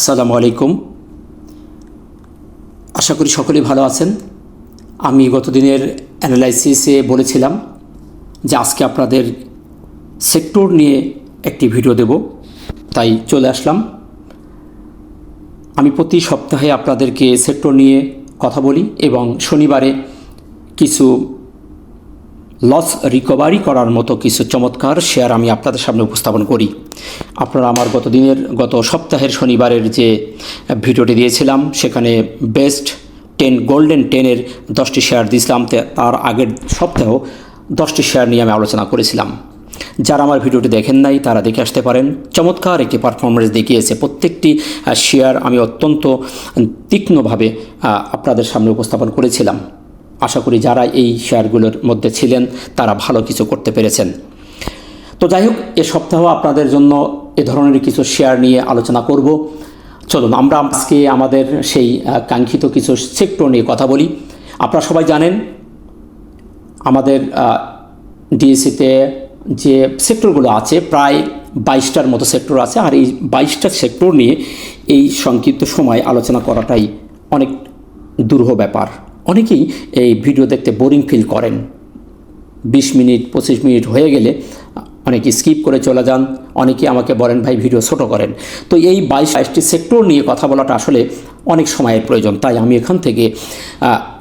আসসালামু আলাইকুম। আশা করি সকলেই ভালো আছেন। আমি গতদিনের অ্যানালাইসিসে বলেছিলাম যে আজকে আপনাদের সেক্টর নিয়ে একটি ভিডিও দেব, তাই চলে আসলাম। আমি প্রতি সপ্তাহে আপনাদেরকে সেক্টর নিয়ে কথা বলি এবং শনিবারে কিছু লস রিকভারি করার মতো কিছু চমৎকার শেয়ার আমি আপনাদের সামনে উপস্থাপন করি। আপনারা আমার গত সপ্তাহের শনিবারের যে ভিডিওটি দিয়েছিলাম সেখানে বেস্ট 10 গোল্ডেন 10-এর 10টি শেয়ার দিয়েছিলাম। তার আগের সপ্তাহেও 10টি শেয়ার নিয়ে আমি আলোচনা করেছিলাম। যারা আমার ভিডিওটি দেখেন নাই তারা দেখে আসতে পারেন। চমৎকার একটি পারফরমেন্স দেখিয়েছে। প্রত্যেকটি শেয়ার আমি অত্যন্ত তীক্ষ্ণভাবে আপনাদের সামনে উপস্থাপন করেছিলাম। আশা করি যারা এই শেয়ারগুলোর মধ্যে ছিলেন তারা ভালো কিছু করতে পেরেছেন। তো যাই হোক, এ সপ্তাহ আপনাদের জন্য এ ধরনের কিছু শেয়ার নিয়ে আলোচনা করব। চলুন আমরা আজকে আমাদের সেই কাঙ্ক্ষিত কিছু সেক্টর নিয়ে কথা বলি। আপনারা সবাই জানেন আমাদের ডিএসসিতে যে সেক্টরগুলো আছে প্রায় 22টার মতো সেক্টর আছে। আর এই 22টা সেক্টর নিয়ে এই সংক্ষিপ্ত সময় আলোচনা করাটাই অনেক দুরূহ ব্যাপার। অনেকেই এই ভিডিও দেখতে বোরিং ফিল করেন। 20 মিনিট 25 মিনিট হয়ে গেলে অনেকে স্কিপ করে চলে যান। অনেকে আমাকে বলেন ভাই ভিডিও ছোটো করেন। তো এই 22টি সেক্টর নিয়ে কথা বলাটা আসলে অনেক সময়ের প্রয়োজন। তাই আমি এখান থেকে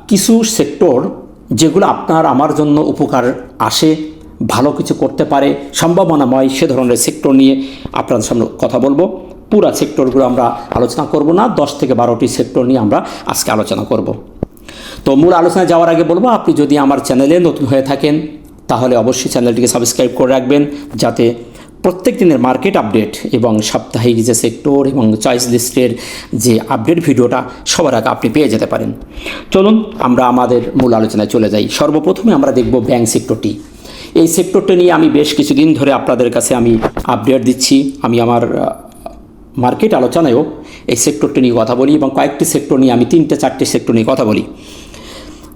কিছু সেক্টর যেগুলো আপনার আমার জন্য উপকার আসে, ভালো কিছু করতে পারে, সম্ভাবনাময় সে ধরনের সেক্টর নিয়ে আপনাদের সামনে কথা বলবো। পুরা সেক্টরগুলো আমরা আলোচনা করব না, 10 থেকে 12টি সেক্টর নিয়ে আমরা আজকে আলোচনা করব। তো মূল আলোচনায় যাওয়ার আগে বলবো, আপনি যদি আমার চ্যানেলে নতুন হয়ে থাকেন তাহলে অবশ্যই চ্যানেলটিকে সাবস্ক্রাইব করে রাখবেন, যাতে প্রত্যেক দিনের মার্কেট আপডেট এবং সাপ্তাহিক যে সেক্টর এবং চয়েস লিস্টের যে আপডেট ভিডিওটা সবার আগে আপনি পেয়ে যেতে পারেন। চলুন আমরা আমাদের মূল আলোচনায় চলে যাই। সর্বপ্রথমে আমরা দেখব ব্যাংক সেক্টরটি। এই সেক্টরটা নিয়ে আমি বেশ কিছুদিন ধরে আপনাদের কাছে আমি আপডেট দিচ্ছি। আমি আমার মার্কেট আলোচনায়ও এই সেক্টরটি নিয়ে কথা বলি এবং কয়েকটি সেক্টর নিয়ে আমি 3-4টি সেক্টর নিয়ে কথা বলি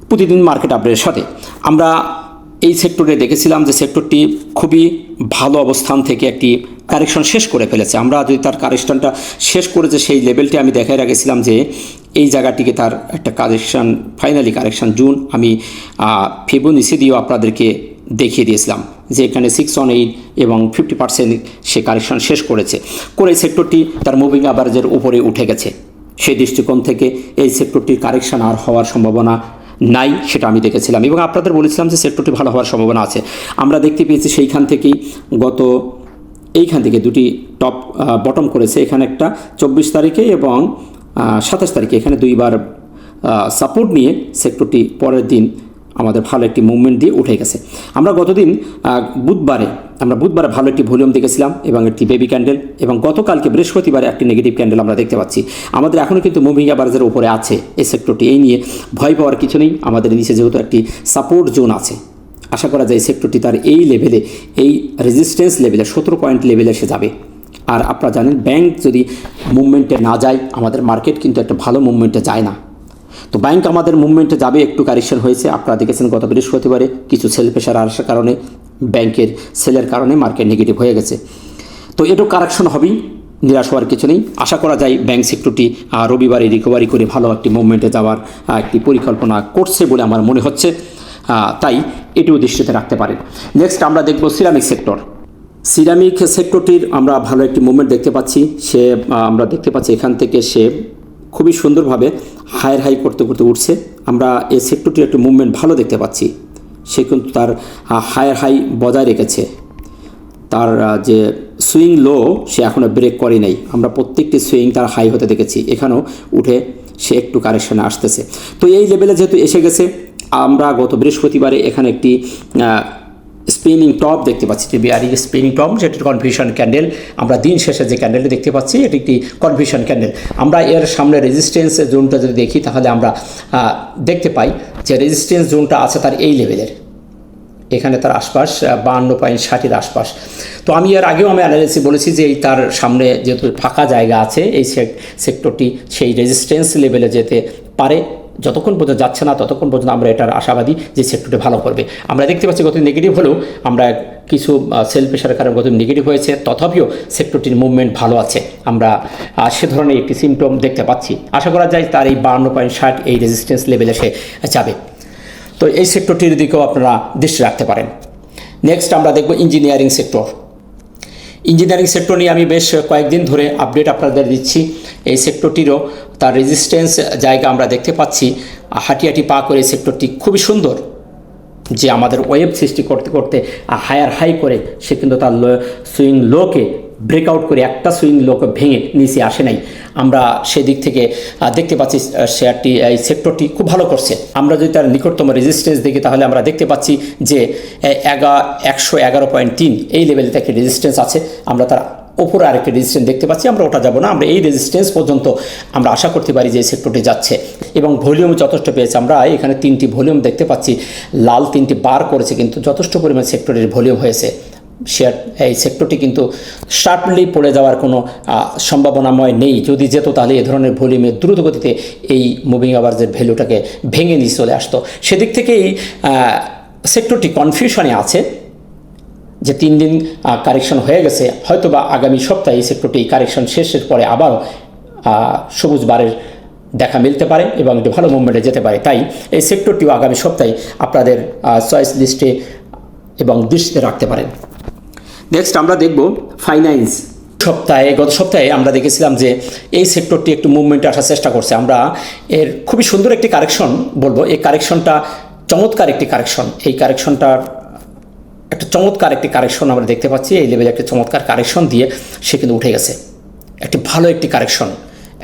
প্রতিদিন মার্কেট আপডেটের সাথে। আমরা এই সেক্টরে দেখেছিলাম যে সেক্টরটি খুবই ভালো অবস্থান থেকে একটি কারেকশন শেষ করে ফেলেছে। আমরা যদি তার কারেকশনটা শেষ করেছে সেই লেভেলটি আমি দেখাই রেখেছিলাম যে এই জায়গাটিকে তার একটা কারেকশন, ফাইনালি কারেকশন জুন আমি ফিবোনাচি দিয়েও আপনাদেরকে দেখিয়ে দিয়েছিলাম যে এখানে 618 এবং 50% সে কারেকশন শেষ করেছে এই সেক্টরটি তার মুভিং অ্যাভারেজের উপরে উঠে গেছে। সেই দৃষ্টিকোণ থেকে এই সেক্টরটির কারেকশন আর হওয়ার সম্ভাবনা নাই, সেটা আমি দেখেছিলাম এবং আপনাদের বলেছিলাম যে সেক্টরটি ভালো হওয়ার সম্ভাবনা আছে। আমরা দেখতে পেয়েছি সেইখান থেকেই এইখান থেকে দুটি টপ বটম করেছে। এখানে একটা 24 তারিখে এবং 27 তারিখে এখানে দুইবার সাপোর্ট নিয়ে সেক্টরটি পরের দিন আমাদের ভালো একটি মুভমেন্ট দিয়ে উঠে গেছে। আমরা গতদিন বুধবারে ভালো একটি ভলিউম দেখেছিলাম এবং একটি বেবি ক্যান্ডেল, এবং গতকালকে বৃহস্পতিবারে একটি নেগেটিভ ক্যান্ডেল আমরা দেখতে পাচ্ছি। আমাদের এখনও কিন্তু মুভিং অ্যাভারেজের উপরে আছে এই সেক্টরটি। এই নিয়ে ভয় পাওয়ার কিছু নেই। আমাদের নিচে যেহেতু একটি সাপোর্ট জোন আছে, আশা করা যায় সেক্টরটি তার এই লেভেলে, এই রেজিস্ট্যান্স লেভেলে 17 পয়েন্ট লেভেলে এসে যাবে। আর আপনারা জানেন ব্যাংক যদি মুভমেন্টে না যায়, আমাদের মার্কেট কিন্তু একটা ভালো মুভমেন্টে যায় না। তো ব্যাংক আমাদের মুভমেন্টে যাবে, একটু কারেকশন হয়েছে। আপনারা দেখেছেন গত বৃহস্পতিবারে কিছু সেল প্রেশার আসার কারণে, ব্যাংকের সেলের কারণে মার্কেট নেগেটিভ হয়ে গেছে। তো এটাও কারেকশন হবেই, নিরাশ হওয়ার কিছু নেই। আশা করা যায় ব্যাংক সেক্টরটি রবিবারে রিকভারি করে ভালো একটি মুভমেন্টে যাওয়ার একটি পরিকল্পনা করছে বলে আমার মনে হচ্ছে। তাই এটিও দৃষ্টিতে রাখতে পারেন। নেক্সট আমরা দেখব সিরামিক সেক্টর। সিরামিক সেক্টরটির আমরা ভালো একটি মুভমেন্ট দেখতে পাচ্ছি। আমরা দেখতে পাচ্ছি এখান থেকে সে খুবই সুন্দরভাবে হায়ার হাই করতে করতে উঠছে। আমরা এই সেক্টরটির একটু মুভমেন্ট ভালো দেখতে পাচ্ছি। সে কিন্তু তার হায়ার হাই বজায় রেখেছে। তার যে সুইং লো সে এখনও ব্রেক করে নাই। আমরা প্রত্যেকটি সুইং তার হাই হতে দেখেছি। এখানেও উঠে সে একটু কারেকশনে আসতেছে। তো এই লেভেলে যেহেতু এসে গেছে, আমরা গত বৃহস্পতিবারে এখানে একটি স্পিনিং টপ দেখতে পাচ্ছি, যে বিআরই স্পিনিং টপ, যেটির কনফিউশন ক্যান্ডেল। আমরা দিন শেষে যে ক্যান্ডেলটি দেখতে পাচ্ছি এটি একটি কনফিউশন ক্যান্ডেল। আমরা এর সামনে রেজিস্ট্যান্স জোনটা যদি দেখি তাহলে আমরা দেখতে পাই যে রেজিস্ট্যান্স জোনটা আছে তার এই লেভেলের, এখানে তার আশপাশ 52.60-এর আশপাশ। তো আমি এর আগেও অ্যানালিসিস বলেছি যে এই তার সামনে যেহেতু ফাঁকা জায়গা আছে, এই সেক্টরটি সেই রেজিস্ট্যান্স লেভেলে যেতে পারে যতক্ষণ পর্যন্ত যাচ্ছে না ততক্ষণ পর্যন্ত আমরা এটার আশাবাদী যে সেক্টরটি ভালো করবে। আমরা দেখতে পাচ্ছি গত নেগেটিভ হলেও আমরা কিছু সেল প্রেশারের কারণে গত নেগেটিভ হয়েছে, তথাপিও সেক্টরটির মুভমেন্ট ভালো আছে। আমরা সে ধরনের একটি সিমটম দেখতে পাচ্ছি। আশা করা যায় তার এই 52.60 এই রেজিস্ট্যান্স লেভেলে সে যাবে। তো এই সেক্টরটির দিকেও আপনারা দৃষ্টি রাখতে পারেন। নেক্সট আমরা দেখব ইঞ্জিনিয়ারিং সেক্টর। ইঞ্জিনিয়ারিং সেক্টর নিয়ে আমি বেশ কয়েকদিন ধরে আপডেট আপনাদের দিচ্ছি। এই সেক্টরটিরও তার রেজিস্ট্যান্স জায়গা আমরা দেখতে পাচ্ছি। হাঁটি হাঁটি পা করে সেক্টরটি খুবই সুন্দর, যে আমাদের ওয়েব সৃষ্টি করতে করতে হায়ার হাই করে সে কিন্তু তার সুইং লোকে ব্রেকআউট করে একটা সুইং লোকে ভেঙে নিচে আসে নাই। আমরা সেদিক থেকে দেখতে পাচ্ছি শেয়ারটি এই সেক্টরটি খুব ভালো করছে। আমরা যদি তার নিকটতম রেজিস্ট্যান্স দেখি তাহলে আমরা দেখতে পাচ্ছি যে 111.3 এই লেভেলে থেকে রেজিস্ট্যান্স আছে। আমরা তার ওপরে আরেকটি রেজিস্ট্যান্স দেখতে পাচ্ছি। আমরা ওটা যাব না, আমরা এই রেজিস্ট্যান্স পর্যন্ত আমরা আশা করতে পারি যে এই সেক্টরটি যাচ্ছে এবং ভলিউম যথেষ্ট পেয়েছে। আমরা এখানে 3টি ভলিউম দেখতে পাচ্ছি, লাল 3টি বার করেছে, কিন্তু যথেষ্ট পরিমাণ সেক্টরের ভলিউম হয়েছে। শেয়ার এই সেক্টরটি কিন্তু শার্পলি পড়ে যাওয়ার কোনো সম্ভাবনাময় নেই। যদি যেত তাহলে এ ধরনের ভলিউমে দ্রুত গতিতে এই মুভিং অ্যাভারেজের ভ্যালুটাকে ভেঙে নিয়ে চলে আসতো। সেদিক থেকেই সেক্টরটি কনফিউশনে আছে যে 3 দিন কারেকশন হয়ে গেছে, হয়তো বা আগামী সপ্তাহে এই সেক্টরটি কারেকশন শেষের পরে আবারও সবুজ বারের দেখা মিলতে পারে এবং একটি ভালো মুভমেন্টে যেতে পারে। তাই এই সেক্টরটিও আগামী সপ্তাহে আপনাদের চয়েস লিস্টে এবং দৃষ্টিতে রাখতে পারেন। নেক্সট আমরা দেখব ফাইন্যান্স। গত সপ্তাহে আমরা দেখেছিলাম যে এই সেক্টরটি একটু মুভমেন্টে আসার চেষ্টা করছে। আমরা এর খুবই সুন্দর একটি কারেকশন বলবো। এই কারেকশনটা চমৎকার একটি কারেকশন। এই কারেকশনটা একটা চমৎকার একটি কারেকশন আমরা দেখতে পাচ্ছি। এই লেভেলে একটা চমৎকার কারেকশন দিয়ে সে কিন্তু উঠে গেছে, একটি ভালো একটি কারেকশন।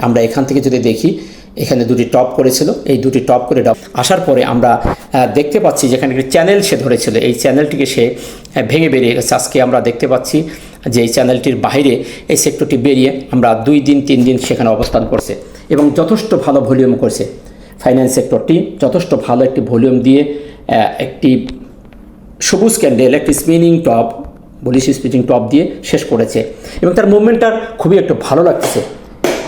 আমরা এখান থেকে যদি দেখি, এখানে 2টি টপ করেছিল, এই 2টি টপ করে আসার পরে আমরা দেখতে পাচ্ছি যেখানে একটি চ্যানেল সে ধরেছিল, এই চ্যানেলটিকে সে ভেঙে বেরিয়ে গেছে। আজকে আমরা দেখতে পাচ্ছি যে এই চ্যানেলটির বাইরে এই সেক্টরটি বেরিয়ে আমরা 2 দিন 3 দিন সেখানে অবস্থান করছে এবং যথেষ্ট ভালো ভলিউম করছে। ফাইন্যান্স সেক্টরটি যথেষ্ট ভালো একটি ভলিউম দিয়ে একটি সবুজ ক্যান্ডেল, একটি spinning top, bullish spinning top দিয়ে শেষ করেছে এবং তার মুভমেন্টটা খুবই একটু ভালো লাগছে।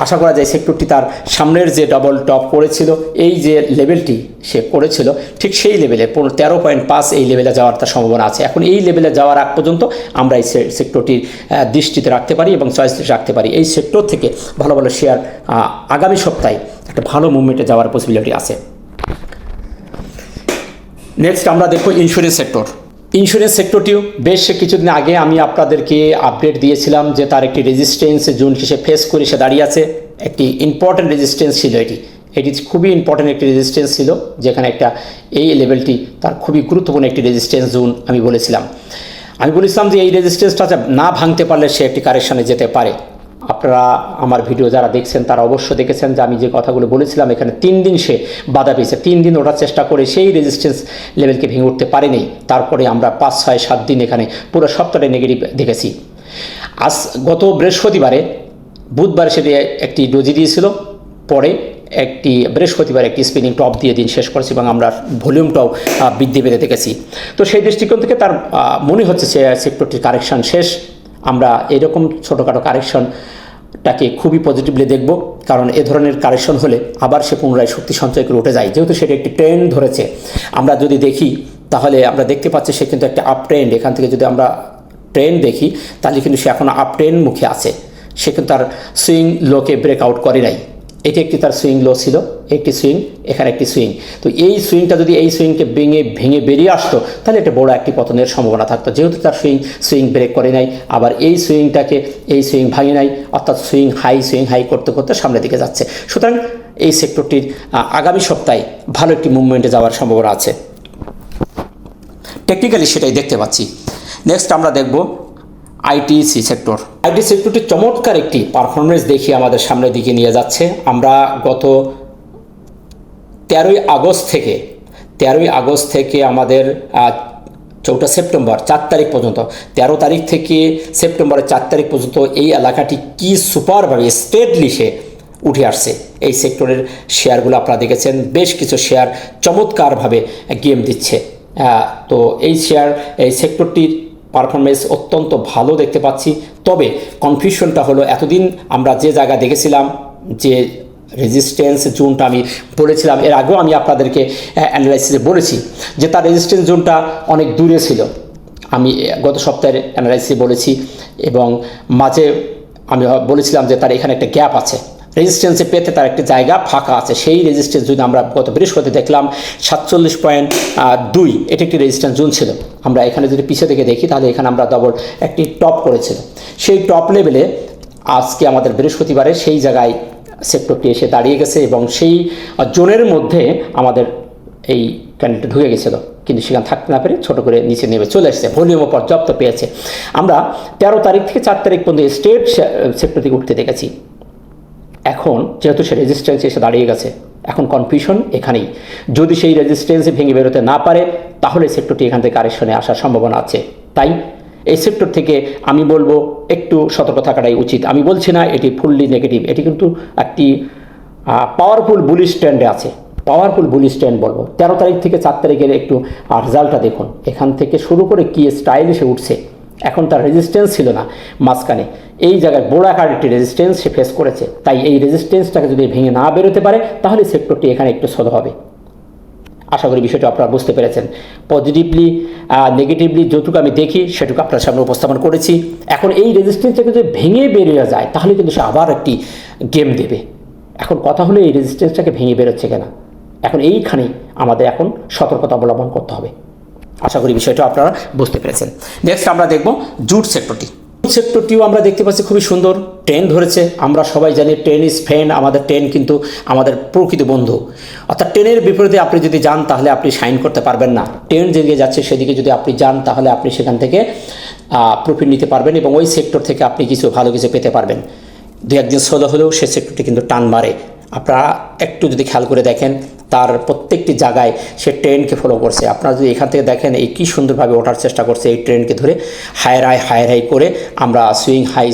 আশা করা যায় সেক্টরটি তার সামনের যে ডাবল টপ করেছিল, এই যে লেভেলটি সে করেছিল ঠিক সেই লেভেলে 13.5 এই লেভেলে যাওয়ার তার সম্ভাবনা আছে। এখন এই লেভেলে যাওয়ার আগ পর্যন্ত আমরা এই সেক্টরটির দৃষ্টিতে রাখতে পারি এবং চয়েস রাখতে পারি। এই সেক্টর থেকে ভালো ভালো শেয়ার আগামী সপ্তাহে একটা ভালো মুভমেন্টে যাওয়ার পসিবিলিটি আছে। নেক্সট আমরা দেখব ইন্স্যুরেন্স সেক্টর। ইন্স্যুরেন্স সেক্টরটিও বেশ কিছুদিন আগে আমি আপনাদেরকে আপডেট দিয়েছিলাম যে তার একটি রেজিস্ট্যান্স জোন সে ফেস করে সে দাঁড়িয়ে আছে। একটি ইম্পর্ট্যান্ট রেজিস্ট্যান্স ছিল এটি খুবই ইম্পর্ট্যান্ট একটি রেজিস্ট্যান্স ছিল, যেখানে একটা এই লেভেলটি তার খুবই গুরুত্বপূর্ণ একটি রেজিস্ট্যান্স জোন আমি বলেছিলাম যে এই রেজিস্ট্যান্সটা না ভাঙতে পারলে সে একটি কারেকশনে যেতে পারে। আপনারা আমার ভিডিও যারা দেখছেন তারা অবশ্য দেখেছেন যে আমি যে কথাগুলো বলেছিলাম, এখানে 3 দিন সে বাধা পেয়েছে। 3 দিন ওঠার চেষ্টা করে সেই রেজিস্ট্যান্স লেভেলকে ভেঙে উঠতে পারেনি। তারপরে আমরা 5, 6, 7 দিন এখানে পুরো সপ্তাহে নেগেটিভ দেখেছি। গত বৃহস্পতিবারে, বুধবারে সেটি একটি ডোজি দিয়েছিল, পরে একটি বৃহস্পতিবার একটি স্পিনিং টপ দিয়ে দিন শেষ করেছি এবং আমরা ভলিউমটাও বৃদ্ধি পেতে দেখেছি। তো সেই দৃষ্টিকোণ থেকে তার মনে হচ্ছে সে সেক্টরটির কারেকশন শেষ। আমরা এরকম ছোটোখাটো কারেকশনটাকে খুবই পজিটিভলি দেখব, কারণ এ ধরনের কারেকশন হলে আবার সে পুনরায় শক্তি সঞ্চয় করে উঠে যায়, যেহেতু সেটা একটি ট্রেন্ড ধরেছে। আমরা যদি দেখি তাহলে আমরা দেখতে পাচ্ছি সে কিন্তু একটা আপ ট্রেন্ড। এখান থেকে যদি আমরা ট্রেন্ড দেখি তাহলে কিন্তু সে এখন আপ ট্রেন্ড মুখে আছে। সে কিন্তু তার সুইং লোকে ব্রেকআউট করে নাই। এটি একটি তার সুইং লো ছিল, একটি সুইং, এখানে একটি সুইং। তো এই সুইংটা যদি এই সুইংকে ভেঙে বেরিয়ে আসতো তাহলে এটা বড় একটি পতনের সম্ভাবনা থাকতো। যেহেতু তার সুইং ব্রেক করে নাই, আবার এই সুইং ভাঙে নাই, অর্থাৎ সুইং হাই করতে করতে সামনের দিকে যাচ্ছে। সুতরাং এই সেক্টরটির আগামী সপ্তাহে ভালো একটি মুভমেন্টে যাওয়ার সম্ভাবনা আছে, টেকনিক্যালি সেটাই দেখতে পাচ্ছি। নেক্সট আমরা দেখব আইটিসি সেক্টর। আইটি সেক্টরটি চমৎকার একটি পারফরমেন্স দেখিয়ে আমাদের সামনের দিকে নিয়ে যাচ্ছে। আমরা গত 13ই আগস্ট থেকে আমাদের 4 সেপ্টেম্বর 4 তারিখ পর্যন্ত, 13 তারিখ থেকে সেপ্টেম্বরের 4 তারিখ পর্যন্ত এই এলাকাটি কি সুপারভাবে স্টেটলি সে উঠে আসছে। এই সেক্টরের শেয়ারগুলো আপনারা দেখেছেন, বেশ কিছু শেয়ার চমৎকারভাবে গেম দিচ্ছে। তো এই সেক্টরটির পারফরমেন্স অত্যন্ত ভালো দেখতে পাচ্ছি। তবে কনফিউশনটা হলো, এতদিন আমরা যে জায়গা দেখেছিলাম যে রেজিস্ট্যান্স জোনটা আমি বলেছিলাম, এর আগেও আমি আপনাদেরকে অ্যানালাইসিসে বলেছি যে তার রেজিস্ট্যান্স জোনটা অনেক দূরে ছিল। আমি গত সপ্তাহের অ্যানালাইসিসে বলেছি এবং মাঝে আমি বলেছিলাম যে তার এখানে একটা গ্যাপ আছে, রেজিস্ট্যান্সে পেতে তার একটা জায়গা ফাঁকা আছে। সেই রেজিস্ট্যান্স যদি আমরা গত বৃহস্পতি দেখলাম 47.2, এটা একটি রেজিস্ট্যান্স জোন ছিল। আমরা এখানে যদি পিছিয়ে থেকে দেখি তাহলে এখানে আমরা ডবল একটি টপ করেছিল। সেই টপ লেভেলে আজকে আমাদের বৃহস্পতিবারে সেই জায়গায় সেক্টরটি এসে দাঁড়িয়ে গেছে এবং সেই জোনের মধ্যে আমাদের এই ক্যান্ডেলটা ঢুকে গেছিলো, কিন্তু সেখানে থাকতে না পেরে ছোটো করে নিচে নেমে চলে এসেছে, ভলিউমও পর্যাপ্ত পেয়েছে। আমরা 13 তারিখ থেকে 4 তারিখ পর্যন্ত স্টেট সেক্টর থেকে উঠতে দেখেছি। এখন যেহেতু সে রেজিস্ট্যান্স এসে দাঁড়িয়ে গেছে, এখন কনফিউশন এখানেই। যদি সেই রেজিস্ট্যান্সে ভেঙে বেরোতে না পারে তাহলে সেক্টরটি এখান থেকে কারেকশনে আসার সম্ভাবনা আছে। তাই এই সেক্টর থেকে আমি বলবো একটু সতর্ক থাকাটাই উচিত। আমি বলছি না এটি ফুললি নেগেটিভ, এটি কিন্তু একটি পাওয়ারফুল বুলিশ ট্রেন্ডে আছে, পাওয়ারফুল বুলিশ ট্রেন্ড বলবো। 13 তারিখ থেকে 4 তারিখের একটু রেজাল্টটা দেখুন, এখান থেকে শুরু করে কি স্টাইল এসে উঠছে। এখন তার রেজিস্ট্যান্স ছিল না মাঝখানে, এই জায়গায় বড় আকার একটি রেজিস্ট্যান্স সে ফেস করেছে। তাই এই রেজিস্ট্যান্সটাকে যদি ভেঙে না বেরোতে পারে তাহলে সেক্টরটি এখানে একটু স্লো হবে। আশা করি বিষয়টা আপনারা বুঝতে পেরেছেন। পজিটিভলি নেগেটিভলি যতটুকু আমি দেখি সেটুকু আপনার সামনে উপস্থাপন করেছি। এখন এই রেজিস্ট্যান্সটাকে যদি ভেঙে বেরিয়ে যায় তাহলে কিন্তু সে আবার একটি গেম দেবে। এখন কথা হলো এই রেজিস্ট্যান্সটাকে ভেঙে বেরোচ্ছে কেনা, এখন এইখানেই আমাদের এখন সতর্কতা অবলম্বন করতে হবে। আশা করি বিষয়টা আপনারা বুঝতে পেরেছেন। নেক্সট আমরা দেখব জুট সেক্টরটি। জুট সেক্টরটিও আমরা দেখতে পাচ্ছি খুবই সুন্দর ট্রেন ধরেছে। আমরা সবাই জানি ট্রেন ইজ ফ্রেন্ড, আমাদের ট্রেন কিন্তু আমাদের প্রকৃত বন্ধু। অর্থাৎ ট্রেনের বিপরীতে আপনি যদি যান তাহলে আপনি সাইন করতে পারবেন না। ট্রেন যেদিকে যাচ্ছে সেদিকে যদি আপনি যান তাহলে আপনি সেখান থেকে প্রফিট নিতে পারবেন এবং ওই সেক্টর থেকে আপনি কিছু ভালো কিছু পেতে পারবেন। দু একদিন স্লো হলেও সে সেক্টরটি কিন্তু টান মারে। আপনারা একটু যদি খেয়াল করে দেখেন তার প্রত্যেকটি জায়গায় সে ট্রেনকে ফলো করছে। আপনারা যদি এখান থেকে দেখেন এই কী সুন্দরভাবে ওঠার চেষ্টা করছে এই ট্রেনকে ধরে, হায়ার হাই করে আমরা সুইং হাই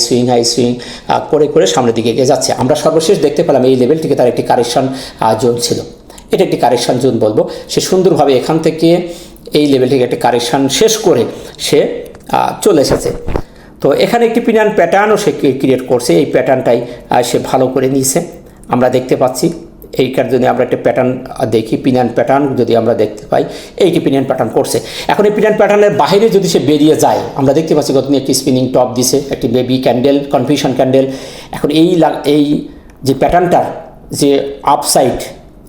করে করে সামনের দিকে এগিয়ে যাচ্ছে। আমরা সর্বশেষ দেখতে পেলাম এই লেভেল থেকে তার একটি কারেকশন জোন ছিল, এটা একটি কারেকশন জোন বলবো। সে সুন্দরভাবে এখান থেকে এই লেভেল থেকে একটি কারেকশন শেষ করে সে চলে এসেছে। তো এখানে একটি পিনিয়ন প্যাটার্নও সে ক্রিয়েট করছে, এই প্যাটার্নটাই সে ভালো করে নিয়েছে আমরা দেখতে পাচ্ছি। এইটার যদি আমরা একটা প্যাটার্ন দেখি, পিনিয়ন প্যাটার্ন যদি আমরা দেখতে পাই, এইটি পিনিয়ন প্যাটার্ন করছে। এখন এই পিনিয়ন প্যাটার্নের বাইরে যদি সে বেরিয়ে যায়, আমরা দেখতে পাচ্ছি গতদিন একটি স্পিনিং টপ দিছে, একটি বেবি ক্যান্ডেল, কনফিউশন ক্যান্ডেল। এখন এই যে প্যাটার্নটার যে আপসাইড,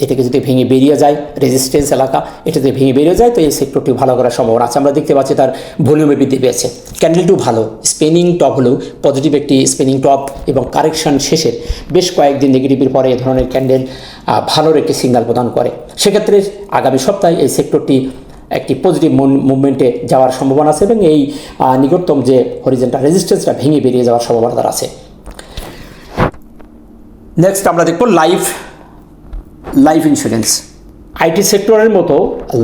এটাকে যদি ভেঙে বেরিয়ে যায়, রেজিস্ট্যান্স এলাকা এটা যদি ভেঙে বেরিয়ে যায় তো এই সেক্টরটি ভালো করার সম্ভাবনা আছে। আমরা দেখতে পাচ্ছি তার ভলিউমে বৃদ্ধি পেয়েছে, ক্যান্ডেলটিও ভালো, স্পিনিং টপ হলেও পজিটিভ একটি স্পিনিং টপ এবং কারেকশন শেষের বেশ কয়েকদিন নেগেটিভের পরে এ ধরনের ক্যান্ডেল ভালোর একটি সিগন্যাল প্রদান করে। সেক্ষেত্রে আগামী সপ্তাহে এই সেক্টরটি একটি পজিটিভ মুভমেন্টে যাওয়ার সম্ভাবনা আছে এবং এই নিকটতম যে হরিজন্টাল রেজিস্ট্যান্সটা ভেঙে বেরিয়ে যাওয়ার সম্ভাবনা তার আছে। নেক্সট আমরা দেখব লাইফ ইন্স্যুরেন্স। আইটি সেক্টরের মতো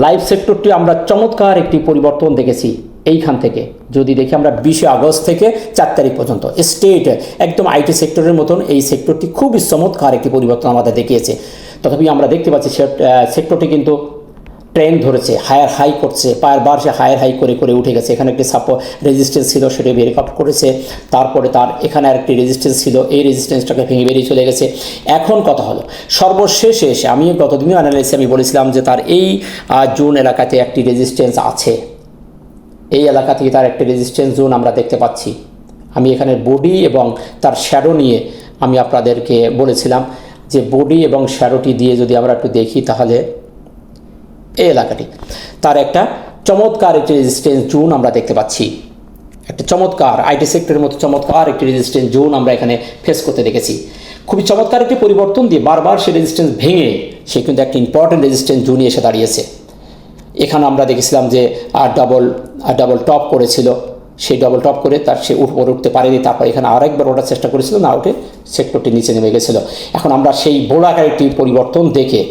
লাইফ সেক্টরটি আমরা চমৎকার একটি পরিবর্তন দেখেছি। এইখান থেকে যদি দেখি আমরা 20 আগস্ট থেকে 4 তারিখ পর্যন্ত স্টেট একদম আইটি সেক্টরের মতন এই সেক্টরটি খুবই চমৎকার একটি পরিবর্তন আমাদের দেখিয়েছে। তথাপি আমরা দেখতে পাচ্ছি সেক্টরটি কিন্তু ট্রেন ধরেছে, হায়ার হাই করছে, বারবার সে হায়ার হাই করে করে উঠে গেছে। এখানে একটি রেজিস্ট্যান্স ছিল, সেটা ব্রেকআউট করেছে। তারপরে তার এখানে আরেকটি রেজিস্ট্যান্স ছিল, এই রেজিস্ট্যান্সটাকে ভেঙে বেরিয়ে চলে গেছে। এখন কথা হলো সর্বশেষে এসে আমি গতদিনও অ্যানালাইসিসে আমি বলেছিলাম যে তার এই জোন এলাকাতে একটি রেজিস্ট্যান্স আছে, এই এলাকা থেকে তার একটি রেজিস্ট্যান্স জোন আমরা দেখতে পাচ্ছি। আমি এখানে বডি এবং তার শ্যাডো নিয়ে আমি আপনাদেরকে বলেছিলাম যে বডি এবং শ্যাডোটি দিয়ে যদি আমরা একটু দেখি তাহলে এই এলাকাটি তার একটা চমৎকার একটি রেজিস্ট্যান্স জোন আমরা দেখতে পাচ্ছি। একটা চমৎকার আইটি সেক্টরের মতো চমৎকার একটি রেজিস্ট্যান্স জোন আমরা এখানে ফেস করতে দেখেছি। খুবই চমৎকার একটি পরিবর্তন দিয়ে বারবার সে রেজিস্ট্যান্স ভেঙে সে কিন্তু একটি ইম্পর্টেন্ট রেজিস্ট্যান্স জোনে এসে দাঁড়িয়েছে। এখানে আমরা দেখেছিলাম যে ডাবল টপ করেছিল, সেই ডবল টপ করে তার সে উপরে উঠতে পারেনি। তারপর এখানে আরেকবার ওঠার চেষ্টা করেছিল, না উঠে সেক্টরটি নিচে নেমে গেছিলো। এখন আমরা সেই বড় আকার একটি পরিবর্তন দেখে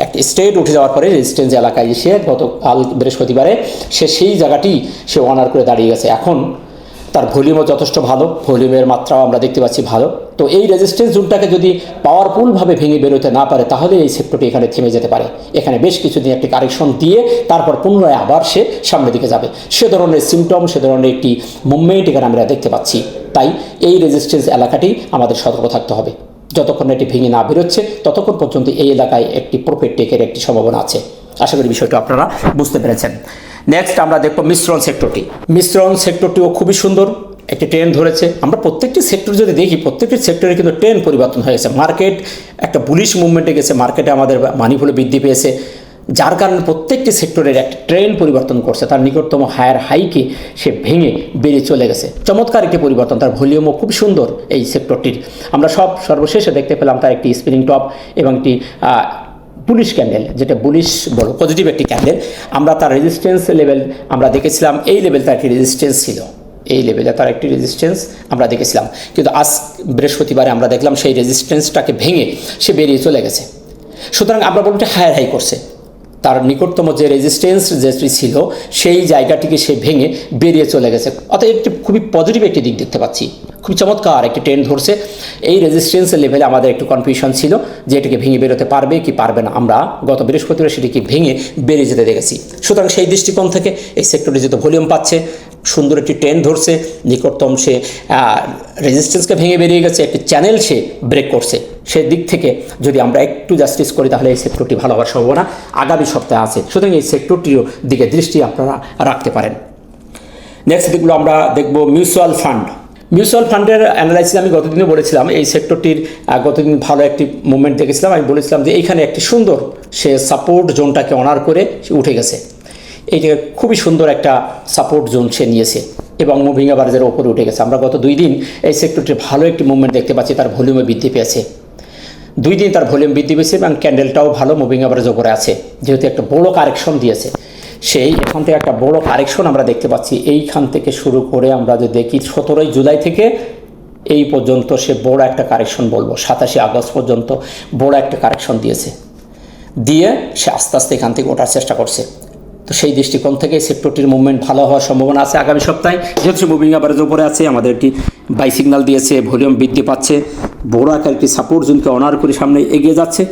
একটা স্টেট উঠে যাওয়ার পরে রেজিস্ট্যান্স এলাকায় এসে গতকাল বৃহস্পতিবারে সে সেই জায়গাটি সে অনার করে দাঁড়িয়ে গেছে। এখন তার ভলিউমও যথেষ্ট ভালো, ভলিউমের মাত্রাও আমরা দেখতে পাচ্ছি ভালো। তো এই রেজিস্ট্যান্স জোনটাকে যদি পাওয়ারফুলভাবে ভেঙে বেরোতে না পারে তাহলে এই সেক্টরটি এখানে থেমে যেতে পারে। এখানে বেশ কিছুদিন একটি কারেকশন দিয়ে তারপর পুনরায় আবার সে সামনের দিকে যাবে, সে ধরনের সিমটম, সে ধরনের একটি মুভমেন্ট এখানে আমরা দেখতে পাচ্ছি। তাই এই রেজিস্ট্যান্স এলাকাটি আমাদের সতর্ক থাকতে হবে। যতক্ষণ এটি ভেঙে না বেরোচ্ছে ততক্ষণ পর্যন্ত এই এলাকায় একটি প্রফিট টেকের একটি সম্ভাবনা আছে। আশা করি বিষয়টা আপনারা বুঝতে পেরেছেন। নেক্সট আমরা দেখব মিশ্রণ সেক্টরটি। মিশ্রণ সেক্টরটিও খুবই সুন্দর একটি ট্রেন্ড ধরেছে। আমরা প্রত্যেকটি সেক্টর যদি দেখি, প্রত্যেকটি সেক্টরে কিন্তু ট্রেন্ড পরিবর্তন হয়ে গেছে। মার্কেট একটা বুলিশ মুভমেন্টে গেছে, মার্কেটে আমাদের মানি ফ্লো বৃদ্ধি পেয়েছে, যার কারণে প্রত্যেকটি সেক্টরের একটা ট্রেন্ড পরিবর্তন করছে। তার নিকটতম হায়ার হাইকে সে ভেঙে বেরিয়ে চলে গেছে। চমৎকার একটি পরিবর্তন, তার ভলিউমও খুব সুন্দর এই সেক্টরটির। আমরা সর্বশেষে দেখতে পেলাম তার একটি স্পিনিং টপ এবং একটি বুলিশ ক্যান্ডেল, যেটা বুলিশ বলো পজিটিভ একটি ক্যান্ডেল। আমরা তার রেজিস্ট্যান্স লেভেল আমরা দেখেছিলাম, এই লেভেল তার একটি রেজিস্ট্যান্স ছিল, এই লেভেলে তার একটি রেজিস্ট্যান্স আমরা দেখেছিলাম, কিন্তু আজ বৃহস্পতিবারে আমরা দেখলাম সেই রেজিস্ট্যান্সটাকে ভেঙে সে বেরিয়ে চলে গেছে। সুতরাং আমরা বলবো হায়ার হাই করছে, তার নিকটতম যে রেজিস্ট্যান্স যেটি ছিল সেই জায়গাটিকে সে ভেঙে বেরিয়ে চলে গেছে। অর্থাৎ একটি খুবই পজিটিভ একটি দিক দেখতে পাচ্ছি, খুবই চমৎকার একটি ট্রেন্ড ধরছে। এই রেজিস্ট্যান্সের লেভেলে আমাদের একটু কনফিউশন ছিল যে এটাকে ভেঙে বেরোতে পারবে কি পারবে না। আমরা গত বৃহস্পতিবার সেটিকে ভেঙে বেরিয়ে যেতে দেখেছি। সুতরাং সেই দৃষ্টিকোণ থেকে এই সেক্টরটি যেহেতু ভলিউম পাচ্ছে, সুন্দর একটি ট্রেন্ড ধরছে, নিকটতম সে রেজিস্ট্যান্সকে ভেঙে বেরিয়ে গেছে, একটি চ্যানেল সে ব্রেক করছে। সেই দিক থেকে যদি আমরা একটু জাস্টিস করি তাহলে এই সেক্টরটি ভালো হওয়ার সম্ভাবনা আগামী সপ্তাহে আছে। সুতরাং এই সেক্টরটির দিকে দৃষ্টি আপনারা রাখতে পারেন। নেক্সট দিকগুলো আমরা দেখব মিউচুয়াল ফান্ড। মিউচুয়াল ফান্ডের অ্যানালাইসিস আমি গতদিনে বলেছিলাম, এই সেক্টরটির গতদিন ভালো একটি মুভমেন্ট দেখেছিলাম। আমি বলেছিলাম যে এইখানে একটি সুন্দর সে সাপোর্ট জোনটাকে অনার করে সে উঠে গেছে। এইটা খুবই সুন্দর একটা সাপোর্ট জোন সে নিয়েছে এবং মুভিং অ্যাভারেজের ওপরে উঠে গেছে। আমরা গত 2 দিন এই সেক্টরটির ভালো একটি মুভমেন্ট দেখতে পাচ্ছি, তার ভলিউমে বৃদ্ধি পেয়েছে। 2 দিন তার ভলিউম বৃদ্ধি পেয়েছে এবং ক্যান্ডেলটাও ভালো মুভিং অ্যাভারেজ ওপরে আছে, যেহেতু একটা বড় কারেকশন দিয়েছে। সেই এখান থেকে একটা বড় কারেকশন আমরা দেখতে পাচ্ছি। এইখান থেকে শুরু করে আমরা যদি দেখি 17 জুলাই থেকে এই পর্যন্ত সে বড় একটা কারেকশন বলবো, 27 আগস্ট পর্যন্ত বড় একটা কারেকশন দিয়েছে, দিয়ে সে আস্তে আস্তে এখান থেকে ওঠার চেষ্টা করছে। তো সেই দৃষ্টিকোণ থেকে সেক্টরটির মুভমেন্ট ভালো হওয়ার সম্ভাবনা আছে আগামী সপ্তাহে। যেহেতু সে মুভিং অ্যাভারেজ উপরে আছে, আমাদের একটি বাই সিগন্যাল দিয়েছে, ভলিউম বৃদ্ধি পাচ্ছে, বড় আকার একটি সাপোর্ট জোনকে অনার করে সামনে এগিয়ে যাচ্ছে।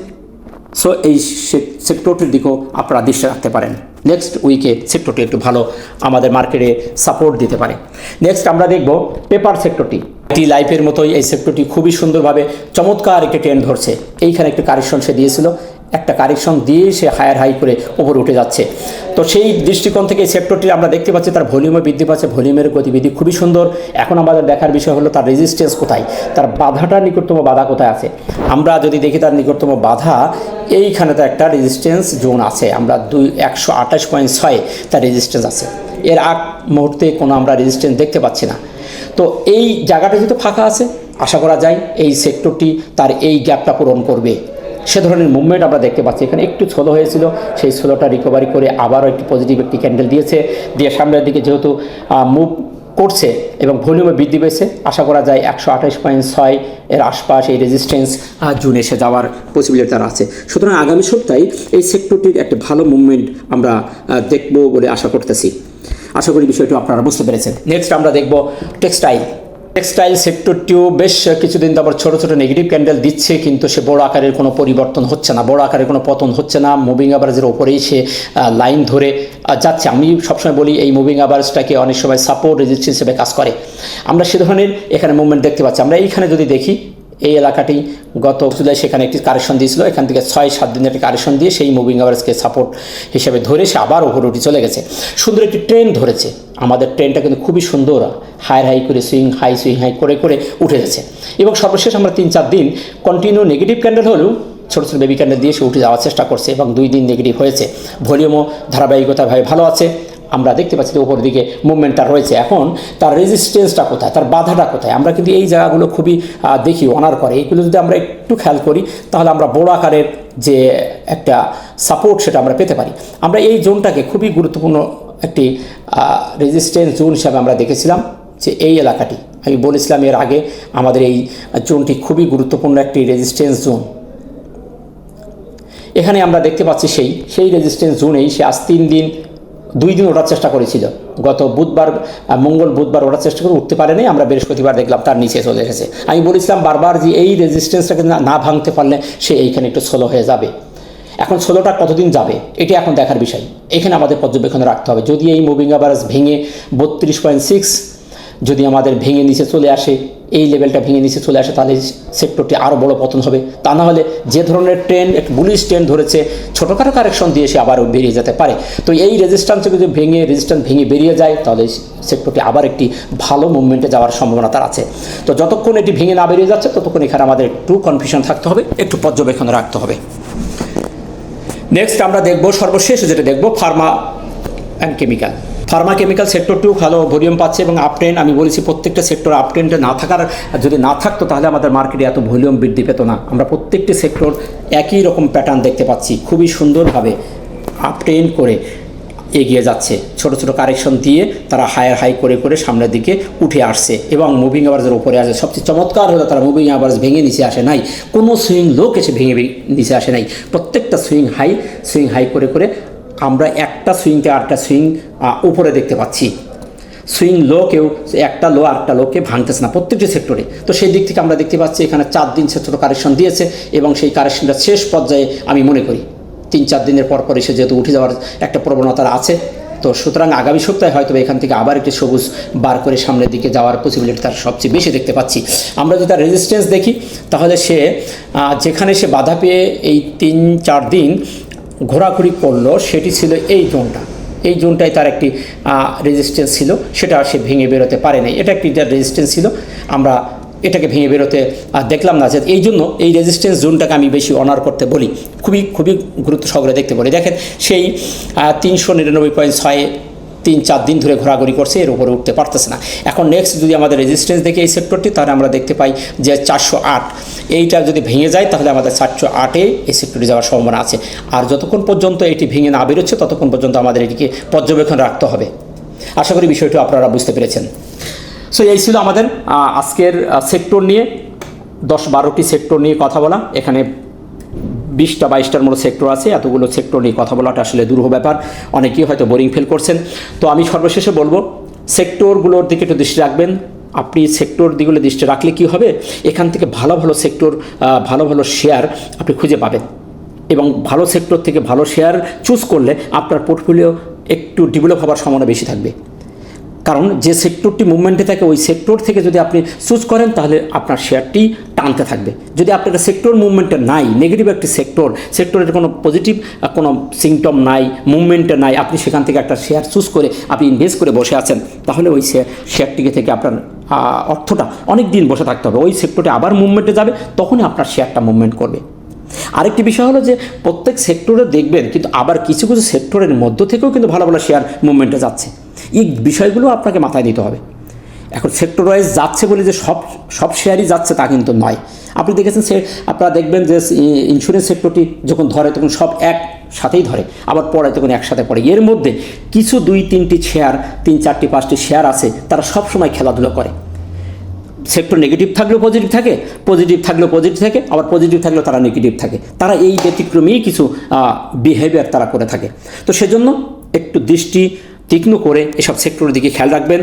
সো এই সেক্টরটির দিকেও আপনারা দৃষ্টি রাখতে পারেন। নেক্সট উইকে সেক্টরটি একটু ভালো আমাদের মার্কেটে সাপোর্ট দিতে পারে। নেক্সট আমরা দেখব পেপার সেক্টরটি। টি লাইফের মতোই এই সেক্টরটি খুবই সুন্দরভাবে চমৎকার একটি ট্রেন্ড ধরছে। এইখানে একটি কারেকশন সে দিয়েছিল, একটা কারেকশন দিয়ে সে হায়ার হাই করে উপরে উঠে যাচ্ছে। তো সেই দৃষ্টিকোণ থেকে এই সেক্টরটি আমরা দেখতে পাচ্ছি তার ভলিউমে বৃদ্ধি পাচ্ছে, ভলিউমের গতিবিধি খুবই সুন্দর। এখন আমাদের দেখার বিষয় হলো তার রেজিস্ট্যান্স কোথায়, তার বাধাটা নিকটতম বাধা কোথায় আছে। আমরা যদি দেখি তার নিকটতম বাধা এইখানে তো একটা রেজিস্ট্যান্স জোন আছে, আমরা 128.6 তার রেজিস্ট্যান্স আছে। এর আগ মুহূর্তে কোনো আমরা রেজিস্ট্যান্স দেখতে পাচ্ছি না। তো এই জায়গাটা যেহেতু ফাঁকা আছে, আশা করা যায় এই সেক্টরটি তার এই গ্যাপটা পূরণ করবে। সে ধরনের মুভমেন্ট আমরা দেখতে পাচ্ছি। এখানে একটু স্লো হয়েছিল, সেই স্লোটা রিকভারি করে আবারও একটি পজিটিভ একটি ক্যান্ডেল দিয়েছে, দিয়ে সামনের দিকে যেহেতু মুভ করছে এবং ভলিউমে বৃদ্ধি পেয়েছে, আশা করা যায় 128.6 এর আশপাশ এই রেজিস্ট্যান্স জুন এসে যাওয়ার পসিবিলিটি তার আছে। সুতরাং আগামী সপ্তাহে এই সেক্টরটির একটা ভালো মুভমেন্ট আমরা দেখব বলে আশা করতেছি। আশা করি বিষয়টি আপনারা বুঝতে পেরেছেন। নেক্সট আমরা দেখব টেক্সটাইল। টেক্সটাইল সেক্টরটিও বেশ কিছুদিন তারপর ছোটো ছোটো নেগেটিভ ক্যান্ডেল দিচ্ছে, কিন্তু সে বড় আকারের কোনো পরিবর্তন হচ্ছে না, বড় আকারের কোনো পতন হচ্ছে না। মুভিং অ্যাভারেজের ওপরেই সে লাইন ধরে যাচ্ছে। আমি সবসময় বলি এই মুভিং অ্যাভারেজটাকে অনেক সময় সাপোর্ট রেজিস্ট্যান্স হিসেবে কাজ করে। আমরা সে ধরনের এখানে মুভমেন্ট দেখতে পাচ্ছি। আমরা এইখানে যদি দেখি এই এলাকাটি গত জুলাই সেখানে একটি কারেকশন দিয়েছিল, এখান থেকে 6-7 দিনের একটি কারেকশন দিয়ে সেই মুভিং অ্যাভারেজকে সাপোর্ট হিসেবে ধরে সে আবার উপরে উঠে চলে গেছে। সুন্দর একটি ট্রেন্ড ধরেছে, আমাদের ট্রেনটা কিন্তু খুবই সুন্দর, হায়ার হাই করে সুইং হাই করে করে উঠে গেছে। এবং সর্বশেষ আমরা 3-4 দিন কন্টিনিউ নেগেটিভ ক্যান্ডেল হলেও ছোটো ছোটো বেবি ক্যান্ডেল দিয়ে সে উঠে যাওয়ার চেষ্টা করছে এবং 2 দিন নেগেটিভ হয়েছে। ভলিউমও ধারাবাহিকতাভাবে ভালো আছে, আমরা দেখতে পাচ্ছি যে উপর দিকে মুভমেন্টটা রয়েছে। এখন তার রেজিস্ট্যান্সটা কোথায়, তার বাধাটা কোথায়, আমরা কিন্তু এই জায়গাগুলো খুবই দেখি অনার করে। এইগুলো যদি আমরা একটু খেয়াল করি তাহলে আমরা বড় আকারের যে একটা সাপোর্ট সেটা আমরা পেতে পারি। আমরা এই জোনটাকে খুবই গুরুত্বপূর্ণ একটি রেজিস্ট্যান্স জোন হিসাবে আমরা দেখেছিলাম যে এই এলাকাটি, আমি বলেছিলাম এর আগে আমাদের এই জোনটি খুবই গুরুত্বপূর্ণ একটি রেজিস্ট্যান্স জোন। এখানে আমরা দেখতে পাচ্ছি সেই রেজিস্ট্যান্স জোনেই সে আজ 2 দিন ওঠার চেষ্টা করেছিল। গত মঙ্গল বুধবার ওঠার চেষ্টা করে উঠতে পারেনি, আমরা বৃহস্পতিবার দেখলাম তার নিচে চলে এসেছে। আমি বলেছিলাম বারবার যে এই রেজিস্ট্যান্সটাকে না ভাঙতে পারলে সে এইখানে একটু স্লো হয়ে যাবে। এখন স্লোটা কতদিন যাবে এটি এখন দেখার বিষয়, এখানে আমাদের পর্যবেক্ষণে রাখতে হবে। যদি এই মুভিং অ্যাভারেজ ভেঙে 32.6 যদি আমাদের ভেঙে নিচে চলে আসে, এই লেভেলটা ভেঙে নিচে চলে আসে, তাহলে সেক্টরটি আরও বড় পতন হবে। তা না হলে যে ধরনের ট্রেন্ড, একটু বুলিশ ট্রেন্ড ধরেছে, ছোটোখাটো কারেকশন দিয়ে এসে আবারও বেরিয়ে যেতে পারে। তো এই রেজিস্ট্যান্স যদি রেজিস্ট্যান্স ভেঙে বেরিয়ে যায়, তাহলে সেক্টরটি আবার একটি ভালো মুভমেন্টে যাওয়ার সম্ভাবনা তার আছে। তো যতক্ষণ এটি ভেঙে না বেরিয়ে যাচ্ছে, ততক্ষণ এখানে আমাদের একটু কনফিউশন থাকতে হবে, একটু পর্যবেক্ষণ রাখতে হবে। নেক্সট আমরা দেখব, সর্বশেষ যেটা দেখব, pharma and chemical. Pharma chemical সেক্টরটিও ভালো ভলিউম পাচ্ছে এবং আপট্রেন্ড। আমি বলেছি প্রত্যেকটা সেক্টর আপট্রেন্ডে যদি না থাকতো তাহলে আমাদের মার্কেটে এত ভলিউম বৃদ্ধি পেত না। আমরা প্রত্যেকটি সেক্টর একই রকম প্যাটার্ন দেখতে পাচ্ছি, খুবই সুন্দরভাবে আপট্রেন্ড করে এগিয়ে যাচ্ছে। ছোট ছোট কারেকশন দিয়ে তারা হাই করে করে সামনের দিকে উঠে আসছে এবং মুভিং অ্যাভারেজের উপরে আসে। সবচেয়ে চমৎকার হলো তারা মুভিং অ্যাভারেজ ভেঙে নিচে আসে নাই, কোনো সুইং লোক এসে ভেঙে নিচে আসে নাই। প্রত্যেকটা সুইং হাই করে করে আমরা একটা সুইংকে আরেকটা সুইং উপরে দেখতে পাচ্ছি। সুইং লোকেও একটা লো আরেকটা লোকে ভাঙতেছে না প্রত্যেকটি সেক্টরে। তো সেই দিক থেকে আমরা দেখতে পাচ্ছি এখানে 4 দিন ছোটো কারেকশন দিয়েছে এবং সেই কারেকশনটা শেষ পর্যায়ে আমি মনে করি 3-4 দিনের পর এসে যেহেতু উঠে যাওয়ার একটা প্রবণতা আছে, তো সুতরাং আগামী সপ্তাহে হয়তো এখান থেকে আবার একটি সবুজ বার করে সামনের দিকে যাওয়ার পসিবিলিটি তার সবচেয়ে বেশি দেখতে পাচ্ছি। আমরা যদি তার রেজিস্ট্যান্স দেখি, তাহলে সে যেখানে সে বাধা পেয়ে এই 3-4 দিন ঘোরাঘুরি করলো, সেটি ছিল এই জোনটাই তার একটি রেজিস্ট্যান্স ছিল, সেটা সে ভেঙে বেরোতে পারে নাই। এটা একটি রেজিস্ট্যান্স ছিল, আমরা এটাকে ভেঙে বেরোতে দেখলাম না। যে এই জন্য এই রেজিস্ট্যান্স জোনটাকে আমি বেশি অনার করতে বলি, খুবই গুরুত্ব সহকারে দেখতে বলি। দেখেন সেই 399.6 3-4 দিন ধরে ঘোরাঘুরি করছে, এর উপরে উঠতে পারতেছে না। এখন নেক্সট যদি আমাদের রেজিস্ট্যান্স দেখি এই সেক্টরটি, তাহলে আমরা দেখতে পাই যে 408, এইটা যদি ভেঙে যায় তাহলে আমাদের 408-এ এই সেক্টরটি যাওয়ার সম্ভাবনা আছে। আর যতক্ষণ পর্যন্ত এটি ভেঙে না বেরোচ্ছে ততক্ষণ পর্যন্ত আমাদের এটিকে পর্যবেক্ষণ রাখতে হবে। আশা করি বিষয়টি আপনারা বুঝতে পেরেছেন। সো এই ছিল আমাদের আজকের সেক্টর নিয়ে 10-12টি সেক্টর নিয়ে কথা বলা। এখানে 20-22টার মতো সেক্টর আছে, এতগুলো সেক্টর নিয়ে কথা বলাটা আসলে দুরূহ ব্যাপার, অনেকেই হয়তো বোরিং ফিল করছেন। তো আমি সর্বশেষে বলবো, সেক্টরগুলোর দিকে একটু দৃষ্টি রাখবেন। আপনি সেক্টর দিকগুলো দৃষ্টি রাখলে কি হবে, এখান থেকে ভালো সেক্টর, ভালো শেয়ার আপনি খুঁজে পাবেন এবং ভালো সেক্টর থেকে ভালো শেয়ার চুজ করলে আপনার পোর্টফোলিও একটু ডেভেলপ হওয়ার সম্ভাবনা বেশি থাকবে। কারণ যে সেক্টরটি মুভমেন্টে থাকে ওই সেক্টর থেকে যদি আপনি চুজ করেন তাহলে আপনার শেয়ারটি টানতে থাকবে। যদি আপনার সেক্টর মুভমেন্টে নাই, নেগেটিভ একটি সেক্টরের কোনো পজিটিভ কোনো সিমটম নাই, মুভমেন্টে নাই, আপনি সেখান থেকে একটা শেয়ার চুজ করে আপনি ইনভেস্ট করে বসে আছেন, তাহলে ওই শেয়ারটিকে থেকে আপনার অর্থটা অনেক দিন বসে থাকতে হবে। ওই সেক্টরে আবার মুভমেন্টে যাবে, তখনই আপনার শেয়ারটা মুভমেন্ট করবে। আরেকটি বিষয় হলো যে প্রত্যেক সেক্টরে দেখবেন, কিন্তু আবার কিছু সেক্টরের মধ্য থেকেও কিন্তু ভালো শেয়ার মুভমেন্টে যাচ্ছে। এই বিষয়গুলো আপনাকে মাথায় দিতে হবে। এখন সেক্টর ওয়াইজ যাচ্ছে বলে যে সব শেয়ারই যাচ্ছে তা কিন্তু নয়। আপনি দেখেছেন আপনারা দেখবেন যে ইন্স্যুরেন্স সেক্টরটি যখন ধরে তখন সব একসাথেই ধরে, আবার পড়ে তখন একসাথে পড়ে। এর মধ্যে কিছু 2-3টি শেয়ার, 3-4-5টি শেয়ার আছে, তারা সবসময় খেলাধুলো করে। সেক্টর নেগেটিভ থাকলেও পজিটিভ থাকে, পজিটিভ থাকলেও পজিটিভ থাকে, আবার পজিটিভ থাকলেও তারা নেগেটিভ থাকে। তারা এই ব্যতিক্রমেই কিছু বিহেভিয়ার তারা করে থাকে। তো সেজন্য একটু দৃষ্টি তীক্ষ্ণ করে এসব সেক্টরের দিকে খেয়াল রাখবেন।